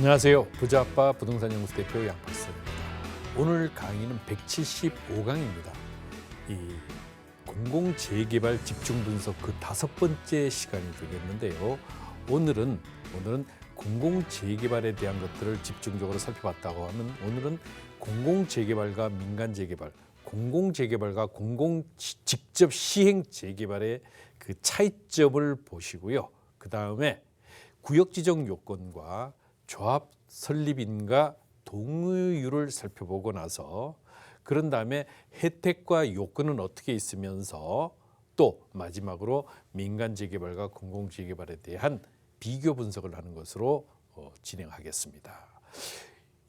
안녕하세요. 부자아빠 부동산연구소 대표 양박선입니다. 오늘 강의는 175강입니다. 이 공공재개발 집중분석 그 5번째 시간이 되겠는데요. 오늘은 공공재개발에 대한 것들을 집중적으로 살펴봤다고 하면 오늘은 공공재개발과 민간재개발, 공공재개발과 직접 시행재개발의 그 차이점을 보시고요. 그 다음에 구역지정 요건과 조합 설립인과 동의율을 살펴보고 나서 그런 다음에 혜택과 요건은 어떻게 있으면서 또 마지막으로 민간재개발과 공공재개발에 대한 비교 분석을 하는 것으로 진행하겠습니다.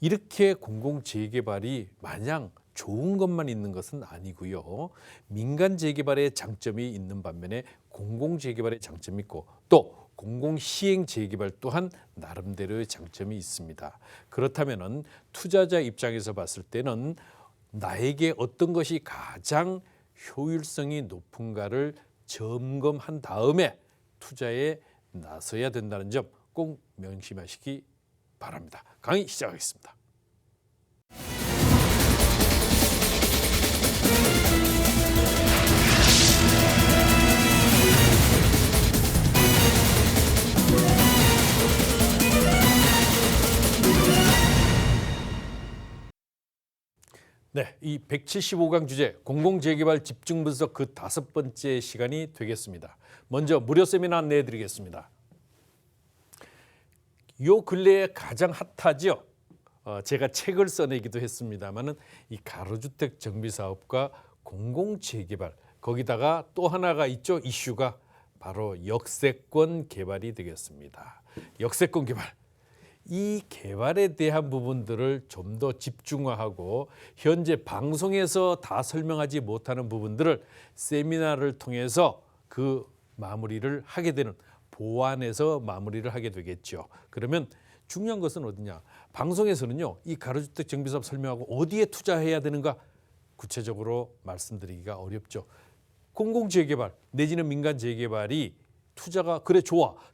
이렇게 공공재개발이 마냥 좋은 것만 있는 것은 아니고요. 민간재개발의 장점이 있는 반면에 공공재개발의 장점이 있고 또 공공시행재개발 또한 나름대로의 장점이 있습니다. 그렇다면 투자자 입장에서 봤을 때는 나에게 어떤 것이 가장 효율성이 높은가를 점검한 다음에 투자에 나서야 된다는 점 꼭 명심하시기 바랍니다. 강의 시작하겠습니다. 네, 이 175강 주제 공공재개발 집중분석 그 5번째 시간이 되겠습니다. 먼저 무료 세미나 안내해드리겠습니다. 요 근래에 가장 핫하죠. 제가 책을 써내기도 했습니다만은 이 가로주택 정비사업과 공공재개발 거기다가 또 하나가 있죠. 이슈가 바로 역세권 개발이 되겠습니다. 역세권 개발. 이 개발에 대한 부분들을 좀 더 집중화하고 현재 방송에서 다 설명하지 못하는 부분들을 세미나를 통해서 그 마무리를 하게 되는 보완해서 마무리를 하게 되겠죠. 그러면 중요한 것은 어디냐? 방송에서는요. 이 가로주택 정비사업 설명하고 어디에 투자해야 되는가 구체적으로 말씀드리기가 어렵죠. 공공재개발 내지는 민간재개발이 투자가 그래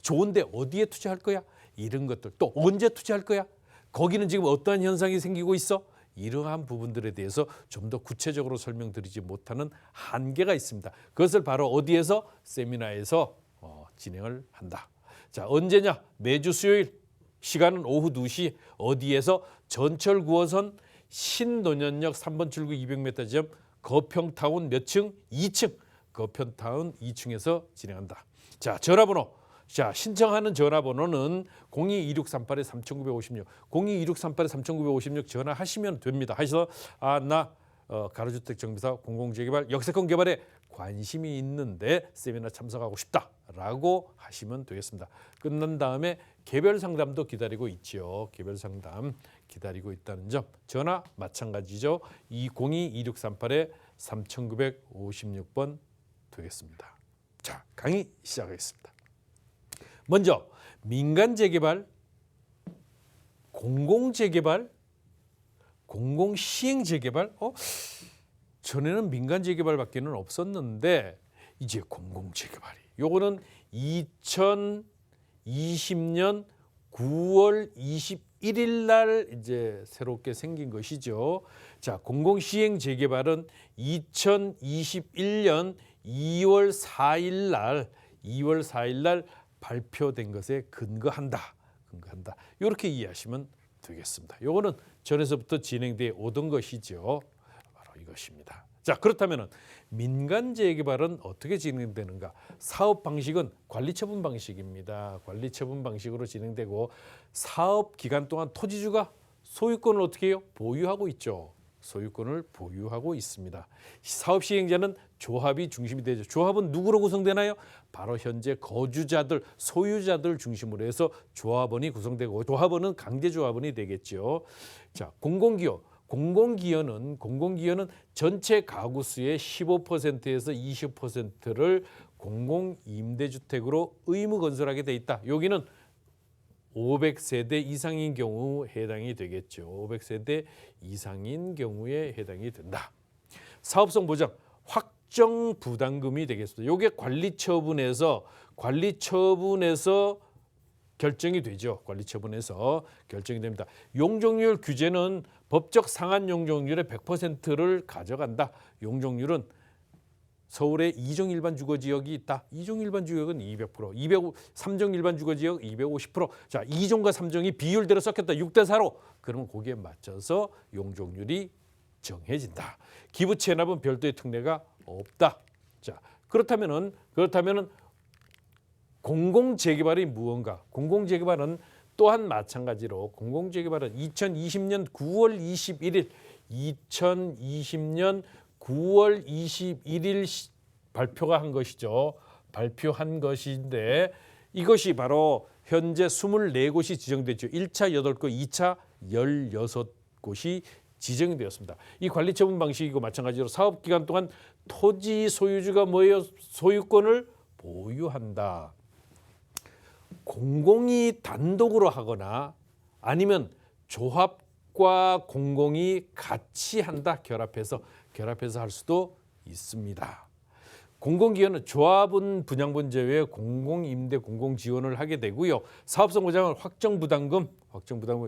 좋은데 어디에 투자할 거야? 이런 것들 또 언제 투자할 거야? 거기는 지금 어떠한 현상이 생기고 있어? 이러한 부분들에 대해서 좀 더 구체적으로 설명드리지 못하는 한계가 있습니다. 그것을 바로 어디에서? 세미나에서 진행을 한다. 자, 언제냐? 매주 수요일 시간은 오후 2시 어디에서? 전철 9호선 신논현역 3번 출구 200m 지점 거평타운 몇 층? 2층. 거평타운 2층에서 진행한다. 자, 전화번호. 자, 신청하는 전화번호는 02-2638-3956, 02-2638-3956 전화하시면 됩니다. 하셔서 나 가로주택 정비사업 공공재개발 역세권 개발에 관심이 있는데 세미나 참석하고 싶다라고 하시면 되겠습니다. 끝난 다음에 개별 상담도 기다리고 있죠. 개별 상담 기다리고 있다는 점. 전화 마찬가지죠. 02-2638-3956번 되겠습니다. 자, 강의 시작하겠습니다. 먼저 민간재개발, 공공재개발, 공공시행재개발. 전에는 민간재개발밖에는 없었는데 이제 공공재개발이. 요거는 2020년 9월 21일 날 이제 새롭게 생긴 것이죠. 자, 공공시행재개발은 2021년 2월 4일 날 발표된 것에 근거한다. 이렇게 이해하시면 되겠습니다. 요거는 전에서부터 진행되어 오던 것이죠. 바로 이것입니다. 자, 그렇다면 민간재개발은 어떻게 진행되는가? 사업 방식은 관리처분 방식입니다. 관리처분 방식으로 진행되고 사업 기간 동안 토지주가 소유권을 어떻게 해요? 보유하고 있죠. 소유권을 보유하고 있습니다. 사업 시행자는 조합이 중심이 되죠. 조합은 누구로 구성되나요? 바로 현재 거주자들, 소유자들 중심으로 해서 조합원이 구성되고 조합원은 강제조합원이 되겠죠. 자, 공공기여는 전체 가구 수의 15%에서 20%를 공공임대주택으로 의무 건설하게 돼 있다. 여기는 500세대 이상인 경우 해당이 되겠죠. 500세대 이상인 경우에 해당이 된다. 사업성 보장, 확정 부담금이 되겠습니다. 이게 관리처분에서 결정이 되죠. 관리처분에서 결정이 됩니다. 용적률 규제는 법적 상한 용적률의 100%를 가져간다. 용적률은 서울에 2종 일반 주거 지역이 있다. 2종 일반 주거지역은 200%, 3종 일반 주거 지역 250%. 자, 2종과 3종이 비율대로 섞였다. 6대 4로. 그러면 거기에 맞춰서 용적률이 정해진다. 기부 체납은 별도의 특례가 없다. 자, 그렇다면은 공공재개발이 무언가? 공공재개발은 또한 마찬가지로 공공재개발은 2020년 9월 21일 발표가 한 것이죠. 발표한 것인데 이것이 바로 현재 24곳이 지정됐죠. 1차 8곳, 2차 16곳이 지정이 되었습니다. 이 관리처분 방식이고 마찬가지로 사업기간 동안 토지 소유주가 뭐예요? 소유권을 보유한다. 공공이 단독으로 하거나 아니면 조합과 공공이 같이 한다. 결합해서 할 수도 있습니다. 공공기관은 조합은 분양분 제외에 공공임대 공공지원을 하게 되고요. 사업성 보장은 확정부담금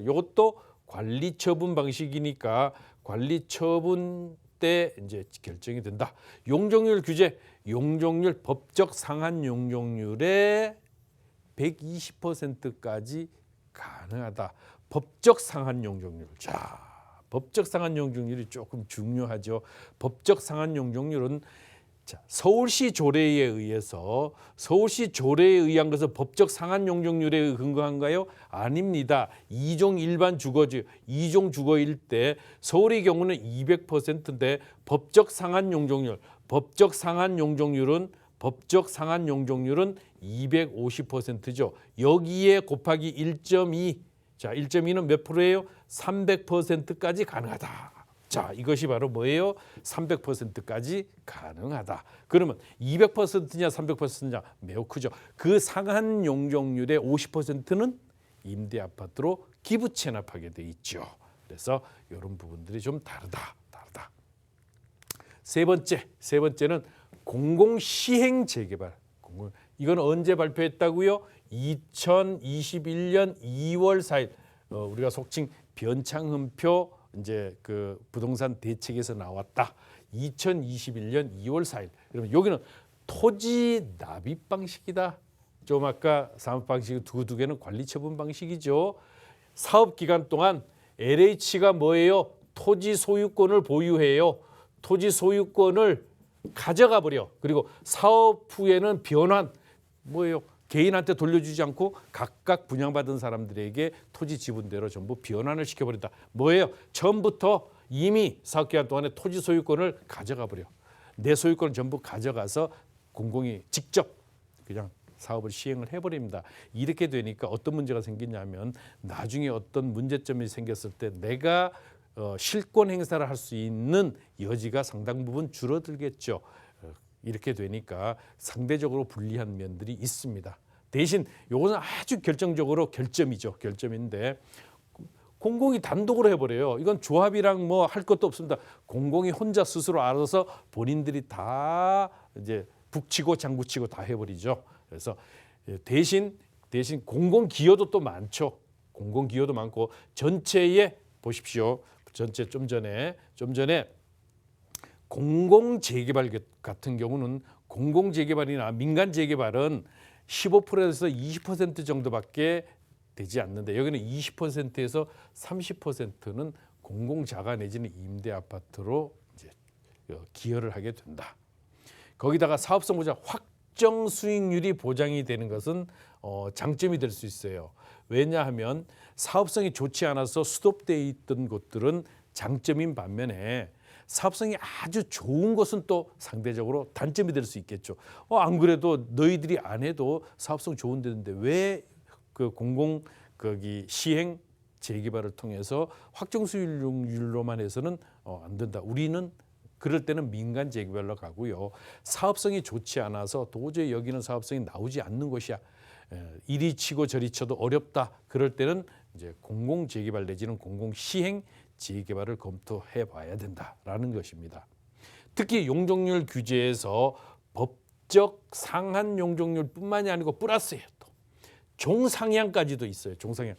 이것도 관리처분 방식이니까 관리처분 때 이제 결정이 된다. 용적률 규제, 용적률 법적 상한 용적률의 120%까지 가능하다. 법적 상한 용적률. 자, 법적 상한 용적률이 조금 중요하죠. 법적 상한 용적률은 서울시 조례에 의해서 서울시 조례에 의한 것은 법적 상한 용적률에 근거한가요? 아닙니다. 2종 일반 주거지 2종 주거일 때 서울의 경우는 200%인데 법적 상한 용적률은 250%죠. 여기에 곱하기 1.2. 자, 1.2는 몇 프로예요? 300%까지 가능하다. 자, 이것이 바로 뭐예요? 300%까지 가능하다. 그러면 200%냐 300%냐 매우 크죠. 그 상한 용적률의 50%는 임대 아파트로 기부 체납하게 돼 있죠. 그래서 이런 부분들이 좀 다르다. 세 번째는 공공시행 재개발. 이건 언제 발표했다고요? 2021년 2월 4일. 우리가 속칭 변창흠표 이제 그 부동산 대책에서 나왔다. 2021년 2월 4일. 그러면 여기는 토지 납입 방식이다. 좀 아까 사업 방식 두 개는 관리 처분 방식이죠. 사업 기간 동안 LH가 뭐예요? 토지 소유권을 보유해요. 토지 소유권을 가져가 버려. 그리고 사업 후에는 변환 뭐예요? 개인한테 돌려주지 않고 각각 분양받은 사람들에게 토지 지분대로 전부 변환을 시켜버린다. 뭐예요? 처음부터 이미 사업기간 동안에 토지 소유권을 가져가 버려. 내 소유권을 전부 가져가서 공공이 직접 그냥 사업을 시행을 해버립니다. 이렇게 되니까 어떤 문제가 생기냐면 나중에 어떤 문제점이 생겼을 때 내가 실권 행사를 할 수 있는 여지가 상당 부분 줄어들겠죠. 이렇게 되니까 상대적으로 불리한 면들이 있습니다. 대신 이것은 아주 결정적으로 결점인데 공공이 단독으로 해버려요. 이건 조합이랑 뭐 할 것도 없습니다. 공공이 혼자 스스로 알아서 본인들이 다 이제 북치고 장구치고 다 해버리죠. 그래서 대신 공공 기여도 또 많죠. 공공 기여도 많고 전체에 보십시오. 전체 좀 전에 공공 재개발 같은 경우는 공공 재개발이나 민간 재개발은 15%에서 20% 정도밖에 되지 않는데 여기는 20%에서 30%는 공공자가 내지는 임대 아파트로 이제 기여를 하게 된다. 거기다가 사업성 보장 확정 수익률이 보장이 되는 것은 장점이 될 수 있어요. 왜냐하면 사업성이 좋지 않아서 스톱되어 있던 곳들은 장점인 반면에 사업성이 아주 좋은 것은 또 상대적으로 단점이 될 수 있겠죠. 안 그래도 너희들이 안 해도 사업성 좋은 데인데 왜 그 공공 거기 시행 재개발을 통해서 확정 수익률로만 해서는 안 된다. 우리는 그럴 때는 민간 재개발로 가고요. 사업성이 좋지 않아서 도저히 여기는 사업성이 나오지 않는 곳이야. 이리 치고 저리 쳐도 어렵다. 그럴 때는 이제 공공 재개발 내지는 공공 시행 재개발을 검토해 봐야 된다라는 것입니다. 특히 용적률 규제에서 법적 상한 용적률뿐만이 아니고 플러스예요. 또 종상향까지도 있어요. 종상향.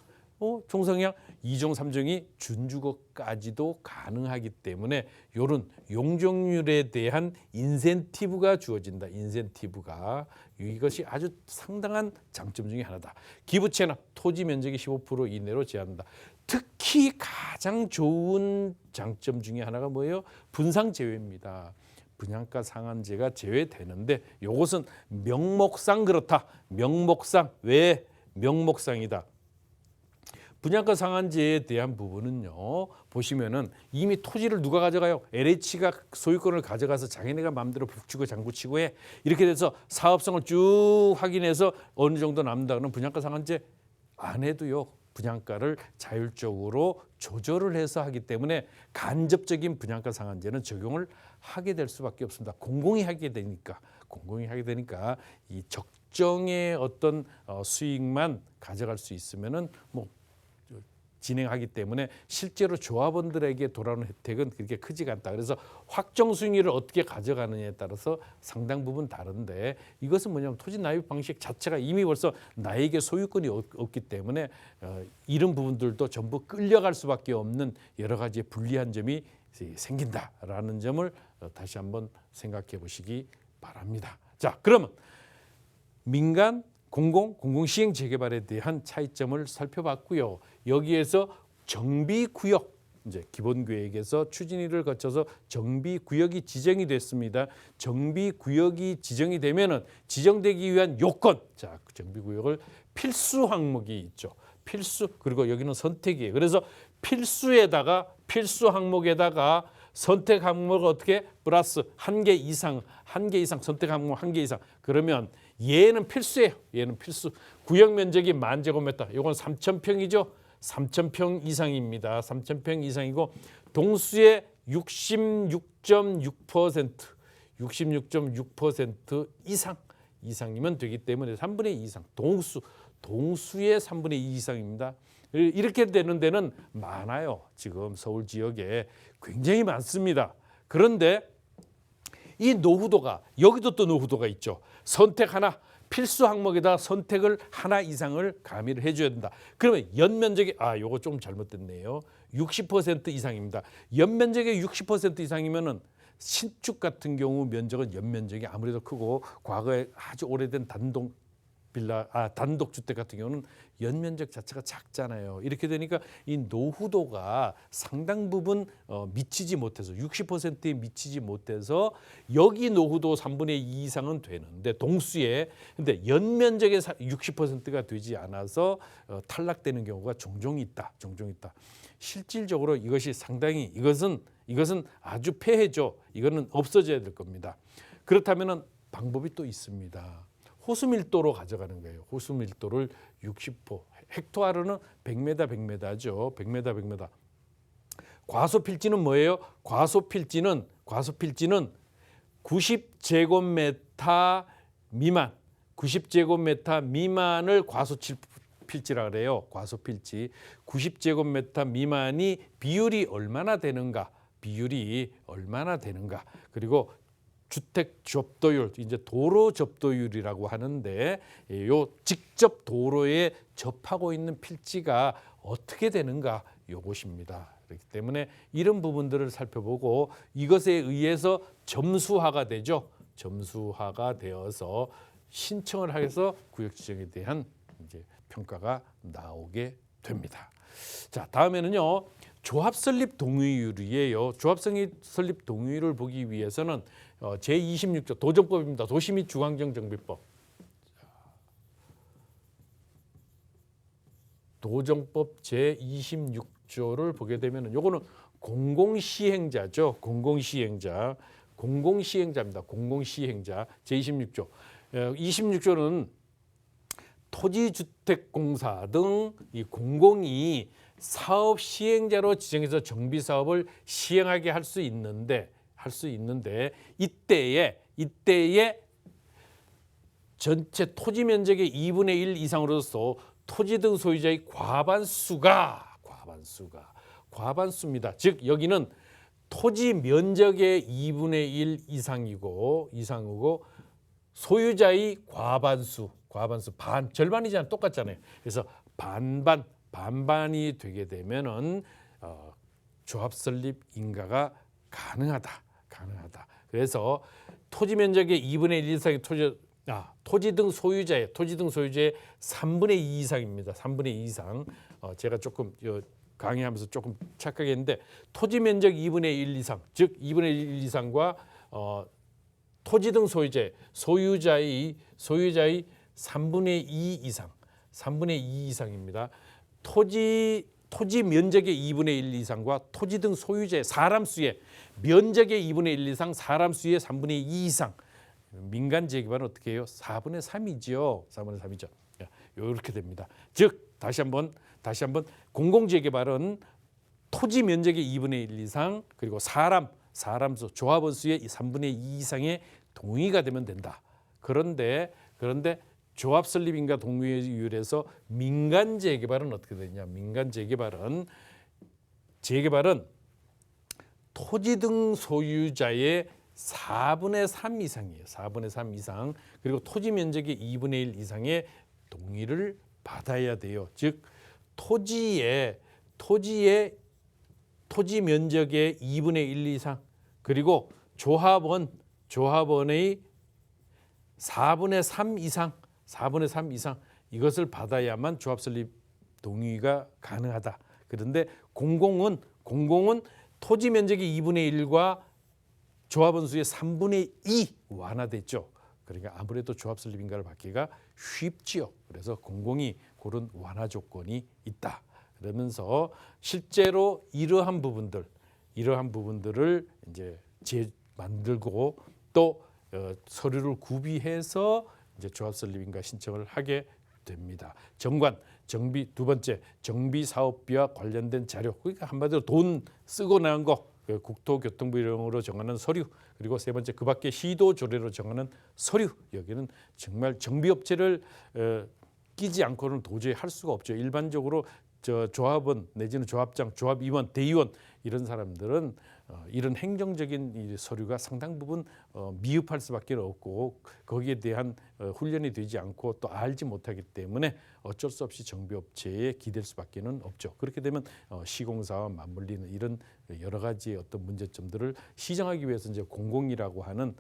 종상향 2종, 3종이 준주거까지도 가능하기 때문에 이런 용적률에 대한 인센티브가 주어진다. 인센티브가 이것이 아주 상당한 장점 중에 하나다. 기부 체납, 토지 면적의 15% 이내로 제한한다. 특히 가장 좋은 장점 중에 하나가 뭐예요? 분상 제외입니다. 분양가 상한제가 제외되는데 이것은 명목상 그렇다. 명목상. 왜 명목상이다. 분양가 상한제에 대한 부분은요. 보시면은 이미 토지를 누가 가져가요? LH가 소유권을 가져가서 자기네가 마음대로 북치고 장구치고 해. 이렇게 돼서 사업성을 쭉 확인해서 어느 정도 남는다 그러면 분양가 상한제 안 해도요. 분양가를 자율적으로 조절을 해서 하기 때문에 간접적인 분양가 상한제는 적용을 하게 될 수밖에 없습니다. 공공이 하게 되니까 이 적정의 어떤 수익만 가져갈 수 있으면은 뭐 진행하기 때문에 실제로 조합원들에게 돌아오는 혜택은 그렇게 크지가 않다. 그래서 확정 수익률을 어떻게 가져가느냐에 따라서 상당 부분 다른데 이것은 뭐냐면 토지 납입 방식 자체가 이미 벌써 나에게 소유권이 없기 때문에 이런 부분들도 전부 끌려갈 수밖에 없는 여러 가지 불리한 점이 생긴다라는 점을 다시 한번 생각해 보시기 바랍니다. 자, 그러면 민간 공공시행 재개발에 대한 차이점을 살펴봤고요. 여기에서 정비구역, 이제 기본계획에서 추진위를 거쳐서 정비구역이 지정이 됐습니다. 정비구역이 지정이 되면은 지정되기 위한 요건, 자, 그 정비구역을 필수 항목이 있죠. 필수, 그리고 여기는 선택이에요. 그래서 필수 항목에다가 선택 항목을 어떻게 플러스 한 개 이상 선택 항목 한 개 이상 그러면 얘는 필수예요. 얘는 필수. 구역 면적이 10,000제곱미터. 이건 3,000평이죠. 3,000평 이상입니다. 3,000평 이상이고 동수의 66.6% 이상이면 되기 때문에 3분의 2 이상. 동수의 3분의 2 이상입니다. 이렇게 되는 데는 많아요. 지금 서울 지역에 굉장히 많습니다. 그런데 이 노후도가 여기도 또 노후도가 있죠. 선택 하나 필수 항목에다 선택을 하나 이상을 가미를 해줘야 된다. 그러면 연면적이 요거 좀 잘못됐네요. 60% 이상입니다. 연면적의 60% 이상이면은 신축 같은 경우 면적은 연면적이 아무래도 크고 과거에 아주 오래된 단독 주택 같은 경우는 연면적 자체가 작잖아요. 이렇게 되니까 이 노후도가 상당 부분 미치지 못해서 60%에 미치지 못해서 여기 노후도 3분의 2 이상은 되는데 동수에 근데 연면적의 60%가 되지 않아서 탈락되는 경우가 종종 있다. 실질적으로 이것이 상당히 이것은 아주 폐해죠. 이거는 없어져야 될 겁니다. 그렇다면은 방법이 또 있습니다. 호수밀도로 가져가는 거예요. 호수밀도를 60%. 헥토아르는 100m/100m죠. 100m/100m. 과소필지는 뭐예요? 과소필지는 90제곱미터 미만. 90제곱미터 미만을 과소필지라 그래요. 과소필지. 90제곱미터 미만이 비율이 얼마나 되는가? 그리고 주택 접도율, 이제 도로 접도율이라고 하는데 요 직접 도로에 접하고 있는 필지가 어떻게 되는가 요것입니다. 그렇기 때문에 이런 부분들을 살펴보고 이것에 의해서 점수화가 되죠. 점수화가 되어서 신청을 해서 구역 지정에 대한 이제 평가가 나오게 됩니다. 자, 다음에는요. 조합 설립 동의율이에요. 조합 설립 동의율을 보기 위해서는 제26조 도정법입니다. 도시 및 주거환경 정비법. 도정법 제26조를 보게 되면 요거는 공공시행자죠. 공공시행자입니다. 공공시행자 제26조. 26조는 토지주택공사 등 이 공공이 사업 시행자로 지정해서 정비 사업을 시행하게 할 수 있는데 이때에 전체 토지 면적의 2분의 1 이상으로서 토지 등 소유자의 과반수입니다. 즉 여기는 토지 면적의 2분의 1 이상이고 소유자의 과반수 과반수 반 절반이잖아요. 똑같잖아요. 그래서 반반이 되게 되면은 조합 설립 인가가 가능하다. 그래서 토지 면적의 2분의 1 이상의 토지 등 소유자의 3분의 2 이상입니다. 3분의 2 이상. 제가 조금 강의하면서 조금 착각했는데 토지 면적 2분의 1 이상, 즉 2분의 1 이상과 토지 등 소유자의 3분의 2 이상, 3분의 2 이상입니다. 토지 면적의 2분의 1 이상과 토지 등 소유자의 사람 수의 면적의 2분의 1 이상, 사람 수의 3분의 2 이상. 민간 재개발은 어떻게 해요? 4분의 3이죠. 4분의 3이죠. 이렇게 됩니다. 즉 다시 한번 공공 재개발은 토지 면적의 2분의 1 이상 그리고 사람 수 조합원 수의 3분의 2 이상의 동의가 되면 된다. 그런데 조합 설립인가 동의율에서 민간 재개발은 어떻게 되냐? 민간 재개발은 토지 등 소유자의 4분의 3 이상이에요. 4분의 3 이상. 그리고 토지 면적의 2분의 1 이상의 동의를 받아야 돼요. 즉 토지 면적의 2분의 1 이상 그리고 조합원의 4분의 3 이상 이것을 받아야만 조합 설립 동의가 가능하다. 그런데 공공은 토지 면적의 2분의 1과 조합원 수의 3분의 2 완화됐죠. 그러니까 아무래도 조합 설립 인가를 받기가 쉽지요. 그래서 공공이 그런 완화 조건이 있다. 그러면서 실제로 이러한 부분들을 이제 만들고 또 서류를 구비해서 이제 조합 설립 인가 신청을 하게 됩니다. 정비 두 번째 정비 사업비와 관련된 자료. 그러니까 한마디로 돈 쓰고 나온 거. 국토교통부 일령으로 정하는 서류 그리고 세 번째 그 밖에 시도 조례로 정하는 서류. 여기는 정말 정비업체를 끼지 않고는 도저히 할 수가 없죠. 일반적으로 조합원 내지는 조합장, 조합위원, 대의원 이런 사람들은 이런 행정적인 이 서류가 상당 부분 미흡할 수밖에 없고 거기에 대한 훈련이 되지 않고 또 알지 못하기 때문에 어쩔 수 없이 정비업체에 기댈 수밖에는 없죠. 그렇게 되면 시공사와 맞물리는 이런 여러 가지 어떤 문제점들을 시정하기 위해서 이제 공공이라고 하는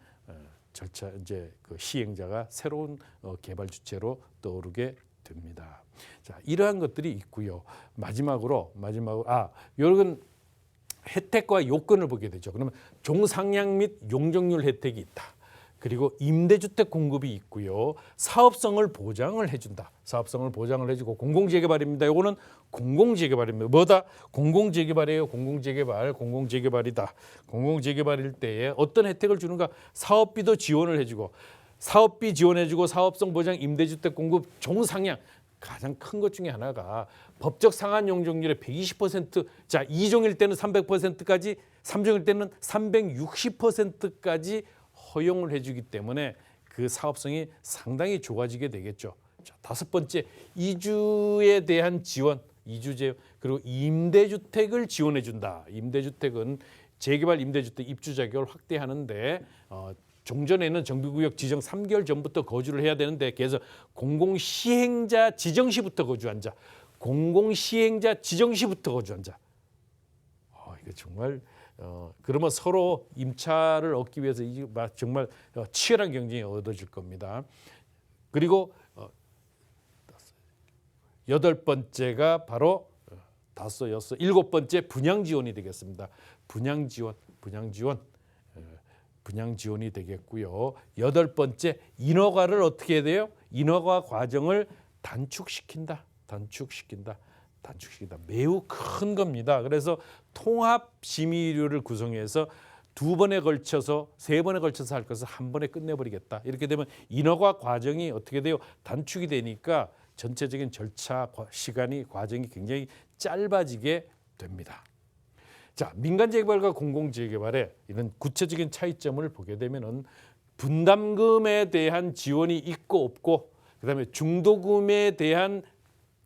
절차 이제 그 시행자가 새로운 개발 주체로 떠오르게 됩니다. 자, 이러한 것들이 있고요. 마지막으로 이런 혜택과 요건을 보게 되죠. 그러면 종상향 및 용적률 혜택이 있다. 그리고 임대주택 공급이 있고요. 사업성을 보장을 해준다. 사업성을 보장을 해주고 공공재개발입니다. 이거는 공공재개발입니다. 뭐다? 공공재개발이에요. 공공재개발이다. 공공재개발일 때에 어떤 혜택을 주는가? 사업비도 지원을 해주고 사업비 지원해주고 사업성 보장 임대주택 공급 종상향. 가장 큰 것 중에 하나가 법적 상한 용적률의 120%, 자 2종일 때는 300%까지, 3종일 때는 360%까지 허용을 해주기 때문에 그 사업성이 상당히 좋아지게 되겠죠. 자, 다섯 번째, 이주에 대한 지원, 이주제 그리고 임대주택을 지원해준다. 임대주택은 재개발 임대주택 입주 자격을 확대하는데 종전에는 정비구역 지정 3개월 전부터 거주를 해야 되는데 그래서 공공시행자 지정시부터 거주한 자, 공공시행자 지정시부터 거주한 자. 이거 정말 그러면 서로 임차를 얻기 위해서 정말 치열한 경쟁이 얻어질 겁니다. 그리고 여덟 번째가 바로 다섯, 여섯, 일곱 번째 분양 지원이 되겠습니다. 분양 지원이 되겠고요. 여덟 번째 인허가를 어떻게 해야 돼요? 인허가 과정을 단축시킨다. 매우 큰 겁니다. 그래서 통합심의위를 구성해서 두 번에 걸쳐서 세 번에 걸쳐서 할 것을 한 번에 끝내버리겠다. 이렇게 되면 인허가 과정이 어떻게 돼요? 단축이 되니까 전체적인 절차 시간이 과정이 굉장히 짧아지게 됩니다. 자, 민간재개발과 공공재개발의 이런 구체적인 차이점을 보게 되면은 분담금에 대한 지원이 있고 없고, 그다음에 중도금에 대한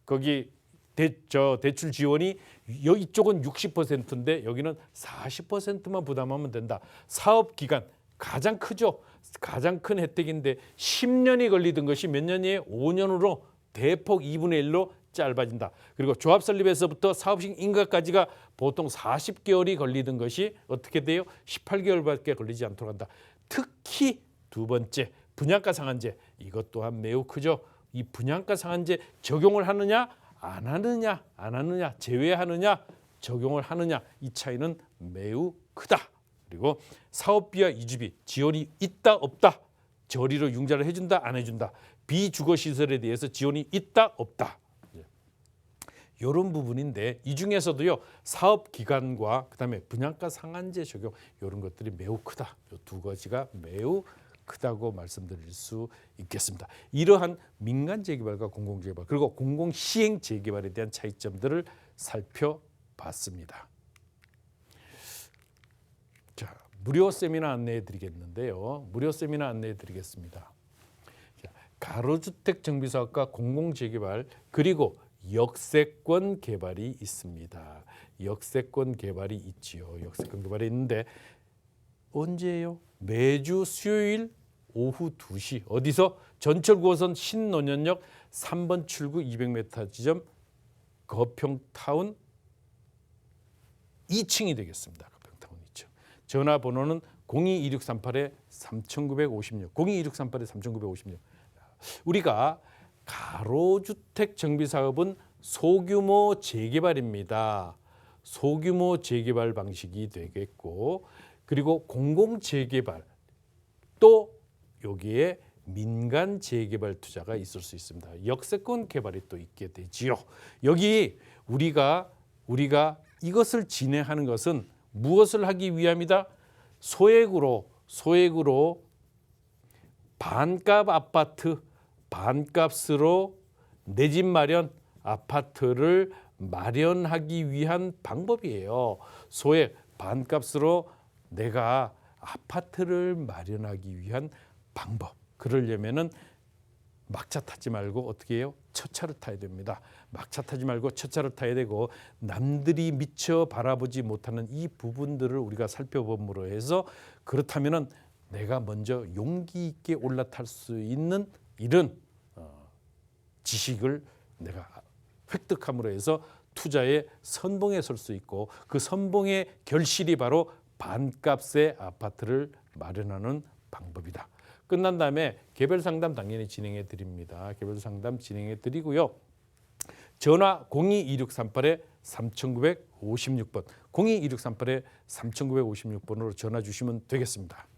거기 대출 지원이 이쪽은 60%인데 여기는 40%만 부담하면 된다. 사업 기간 가장 크죠. 가장 큰 혜택인데 10년이 걸리던 것이 몇 년이에요? 5년으로 대폭 2분의 1로 짧아진다. 그리고 조합 설립에서부터 사업식 인가까지가 보통 40개월이 걸리던 것이 어떻게 돼요? 18개월밖에 걸리지 않도록 한다. 특히 두 번째, 분양가 상한제. 이것 또한 매우 크죠. 이 분양가 상한제 적용을 하느냐 안 하느냐 안 하느냐 제외하느냐 적용을 하느냐 이 차이는 매우 크다. 그리고 사업비와 이주비 지원이 있다 없다. 저리로 융자를 해준다 안 해준다. 비주거시설에 대해서 지원이 있다 없다. 이런 부분인데 이 중에서도요 사업 기간과 그다음에 분양가 상한제 적용 이런 것들이 매우 크다. 이 두 가지가 매우 크다고 말씀드릴 수 있겠습니다. 이러한 민간 재개발과 공공 재개발 그리고 공공 시행 재개발에 대한 차이점들을 살펴봤습니다. 자, 무료 세미나 안내해 드리겠는데요. 무료 세미나 안내해 드리겠습니다. 자, 가로주택 정비사업과 공공 재개발 그리고 역세권 개발이 있습니다. 역세권 개발이 있지요. 역세권 개발이 있는데 언제예요? 매주 수요일 오후 2시 어디서? 전철 9호선 신논현역 3번 출구 200m 지점 거평타운 2층이 되겠습니다. 거평타운 2층. 전화번호는 022638-3956 022638-3956 우리가 가로주택 정비사업은 소규모 재개발입니다. 소규모 재개발 방식이 되겠고 그리고 공공 재개발 또 여기에 민간 재개발 투자가 있을 수 있습니다. 역세권 개발이 또 있게 되지요. 여기 우리가 이것을 진행하는 것은 무엇을 하기 위함이다? 소액으로 반값 아파트 반값으로 내 집 마련 아파트를 마련하기 위한 방법이에요. 소액 반값으로 내가 아파트를 마련하기 위한 방법. 그러려면은 막차 타지 말고 어떻게 해요? 첫 차를 타야 됩니다. 막차 타지 말고 첫 차를 타야 되고 남들이 미처 바라보지 못하는 이 부분들을 우리가 살펴봄으로 해서 그렇다면은 내가 먼저 용기 있게 올라탈 수 있는 이런 지식을 내가 획득함으로 해서 투자의 선봉에 설 수 있고 그 선봉의 결실이 바로 반값의 아파트를 마련하는 방법이다. 끝난 다음에 개별 상담 당연히 진행해 드립니다. 개별 상담 진행해 드리고요. 전화 022638-3956번 022638-3956번으로 전화 주시면 되겠습니다.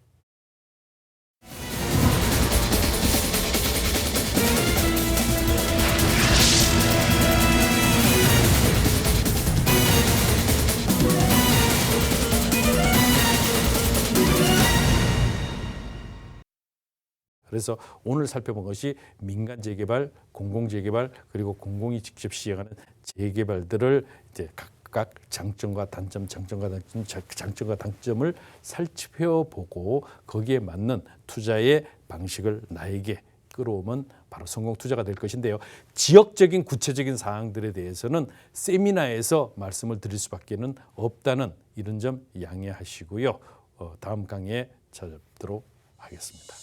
그래서 오늘 살펴본 것이 민간 재개발, 공공 재개발 그리고 공공이 직접 시행하는 재개발들을 이제 각각 장점과 단점, 장점과 단점을 살펴보고 거기에 맞는 투자의 방식을 나에게 끌어오면 바로 성공 투자가 될 것인데요. 지역적인 구체적인 사항들에 대해서는 세미나에서 말씀을 드릴 수밖에는 없다는 이런 점 양해하시고요. 다음 강의에 찾아뵙도록 하겠습니다.